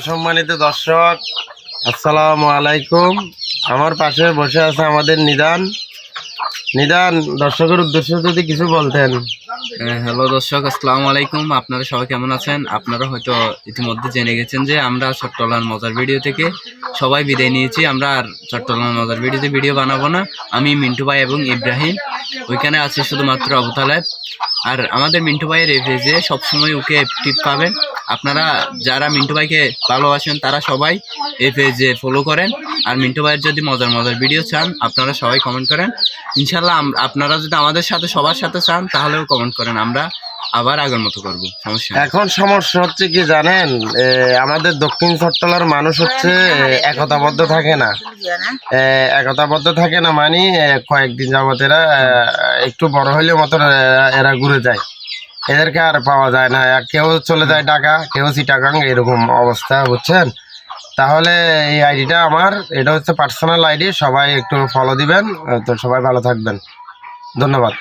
সম্মানিত দর্শক, আসসালামু আলাইকুম। আমার পাশে বসে আছে আমাদের নিদান। দর্শকের উদ্দেশ্যে যদি কিছু বলতেন। হ্যালো দর্শক, আসসালামু আলাইকুম। আপনারা সবাই কেমন আছেন? আপনারা হয়তো ইতিমধ্যে জেনে গেছেন যে আমরা চট্টলার মজার ভিডিও থেকে সবাই বিদায় নিয়েছি। আমরা আর চট্টলার মজার ভিডিওতে ভিডিও বানাবো না। আমি মিন্টু ভাই এবং ইব্রাহিম ওইখানে আছি শুধুমাত্র আবু তালেব। আর আমাদের মিন্টু ভাইয়ের এই পেজে সবসময় ওকে টিপ পাবেন। আপনারা যারা মিন্টু ভাইকে ভালোবাসেন তারা সবাই এই পেজে ফলো করেন। আর মিন্টু ভাইয়ের যদি মজার ভিডিও চান আপনারা সবাই কমেন্ট করেন। ইনশাল্লাহ আপনারা যদি আমাদের সাথে সবার সাথে চান তাহলেও কমেন্ট করেন, আমরা আবার আগের মতো করবো। এখন সমস্যা হচ্ছে কি জানেন, আমাদের দক্ষিণ চট্টলার মানুষ হচ্ছে একতাবদ্ধ থাকে না, মানে কয়েকদিন যাবত এরা একটু বড় হইলে মতো এরা ঘুরে যায়, এদেরকে আর পাওয়া যায় না। কেউ চলে যায় ঢাকা, কেউ চিটাগাং, এরকম অবস্থা, বুঝছেন? তাহলে এই আইডিটা আমার, এটা হচ্ছে পার্সোনাল আইডি, সবাই একটু ফলো দিবেন। তো সবাই ভালো থাকবেন, ধন্যবাদ।